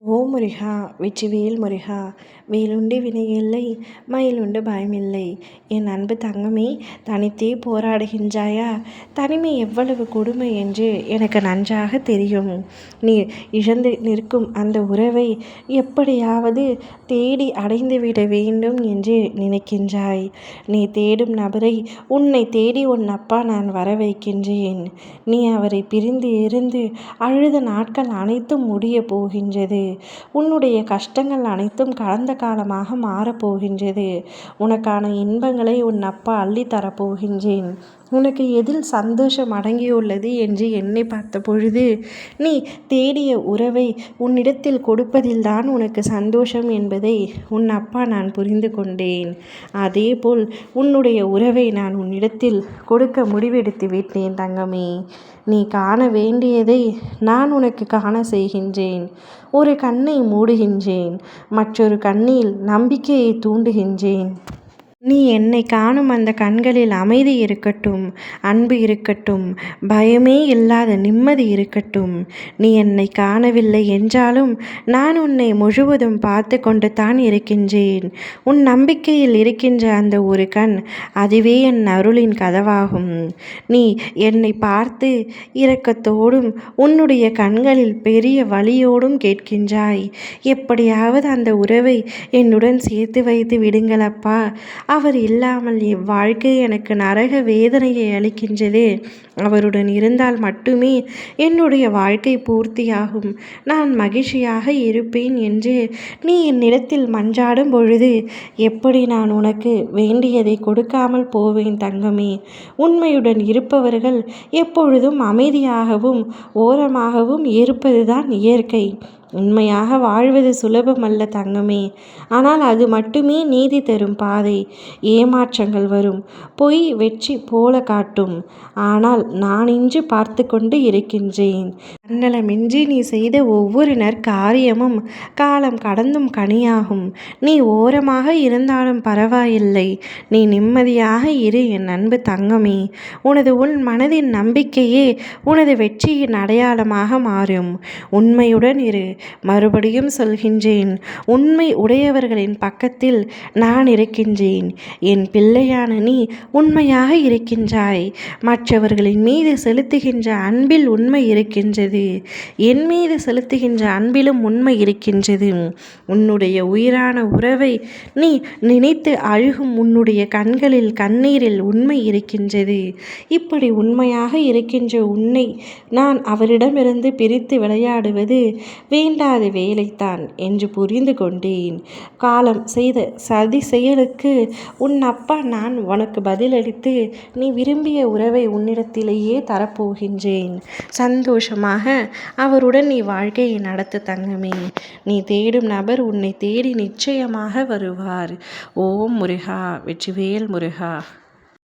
ஓ முருகா! வெற்றிவேல் முருகா! வேலுண்டு வினையில்லை, மயிலுண்டு பயமில்லை. என் அன்பு தங்கமே, தனித்தே போராடுகின்றாயா? தனிமை எவ்வளவு கொடுமை என்று எனக்கு நன்றாக தெரியும். நீ இழந்து நிற்கும் அந்த உறவை எப்படியாவது தேடி அடைந்துவிட வேண்டும் என்று நினைக்கின்றாய். நீ தேடும் நபரை உன்னை தேடி உன் அப்பா நான் வர வைக்கின்றேன். நீ அவரை பிரிந்து இருந்து அழுத நாட்கள் அனைத்தும் முடிய போகின்றது. உன்னுடைய கஷ்டங்கள் அனைத்தும் கடந்த காலமாக மாறப்போகின்றது. உனக்கான இன்பங்களை உன் அப்பா அள்ளித்தரப்போகின்றேன். உனக்கு எதில் சந்தோஷம் அடங்கியுள்ளது என்று எண்ணி பார்த்த பொழுது, நீ தேடிய உறவை உன்னிடத்தில் கொடுப்பதில்தான் உனக்கு சந்தோஷம் என்பதை உன் அப்பா நான் புரிந்து கொண்டேன். அதேபோல் உன்னுடைய உறவை நான் உன்னிடத்தில் கொடுக்க முடிவெடுத்து விட்டேன் தங்கமே. நீ காண வேண்டியதை நான் உனக்கு காண செய்கின்றேன். ஒரு கண்ணை மூடுகின்றேன், மற்றொரு கண்ணில் நம்பிக்கையை தூண்டுகின்றேன். நீ என்னை காணும் அந்த கண்களில் அமைதி இருக்கட்டும், அன்பு இருக்கட்டும், பயமே இல்லாத நிம்மதி இருக்கட்டும். நீ என்னை காணவில்லை என்றாலும் நான் உன்னை முழுவதும் பார்த்து கொண்டு தான் இருக்கின்றேன். உன் நம்பிக்கையில் இருக்கின்ற அந்த ஒரு கண், அதுவே என் அருளின் கதவாகும். நீ என்னை பார்த்து இரக்கத்தோடும் உன்னுடைய கண்களில் பெரிய வலியோடும் கேட்கின்றாய், எப்படியாவது அந்த உறவை என்னுடன் சேர்த்து வைத்து விடுங்களப்பா. அவர் இல்லாமல் இவ்வாழ்க்கை எனக்கு நரக வேதனையை அளிக்கின்றது. அவருடன் இருந்தால் மட்டுமே என்னுடைய வாழ்க்கை பூர்த்தியாகும், நான் மகிழ்ச்சியாக இருப்பேன் என்று நீ என்னிடத்தில் மன்றாடும் பொழுது எப்படி நான் உனக்கு வேண்டியதை கொடுக்காமல் போவேன் தங்கமே? உண்மையுடன் இருப்பவர்கள் எப்பொழுதும் அமைதியாகவும் ஓரமாகவும் இருப்பதுதான் இயற்கை. உண்மையாக வாழ்வது சுலபமல்ல தங்கமே. ஆனால் அது மட்டுமே நீதி தரும் பாதை. ஏமாற்றங்கள் வரும், பொய் வெற்றி போல காட்டும். ஆனால் நான் இன்று பார்த்து கொண்டு இருக்கின்றேன். தன்னலமின்றி நீ செய்த ஒவ்வொரு நற்காரியமும் காலம் கடந்தும் கனியாகும். நீ ஓரமாக இருந்தாலும் பரவாயில்லை, நீ நிம்மதியாக இரு என் அன்பு தங்கமே. உன் மனதின் நம்பிக்கையே உனது வெற்றியின் அடையாளமாக மாறும். உண்மையுடன் இரு. மறுபடியும் சொல்கின்றேன், உண்மை உடையவர்களின் பக்கத்தில் நான் இருக்கின்றேன். என் பிள்ளையான நீ உண்மையாக இருக்கின்றாய். மற்றவர்களின் மீது செலுத்துகின்ற அன்பில் உண்மை இருக்கின்றது. என் மீது செலுத்துகின்ற அன்பிலும் உண்மை இருக்கின்றது. உன்னுடைய உயிரான உறவை நீ நினைத்து அழுகும் உன்னுடைய கண்களில் கண்ணீரில் உண்மை இருக்கின்றது. இப்படி உண்மையாக இருக்கின்ற உன்னை நான் அவரிடமிருந்து பிரித்து விளையாடுவது வேண்டாத வேலைத்தான் என்று புரிந்து கொண்டேன். காலம் செய்த சதி செயலுக்கு உன் அப்பா நான் உனக்கு பதிலளித்து நீ விரும்பிய உறவை உன்னிடத்திலேயே தரப்போகின்றேன். சந்தோஷமாக அவருடன் நீ வாழ்க்கையை நடத்த தங்கமே. நீ தேடும் நபர் உன்னை தேடி நிச்சயமாக வருவார். ஓம் முருகா! வெற்றிவேல் முருகா!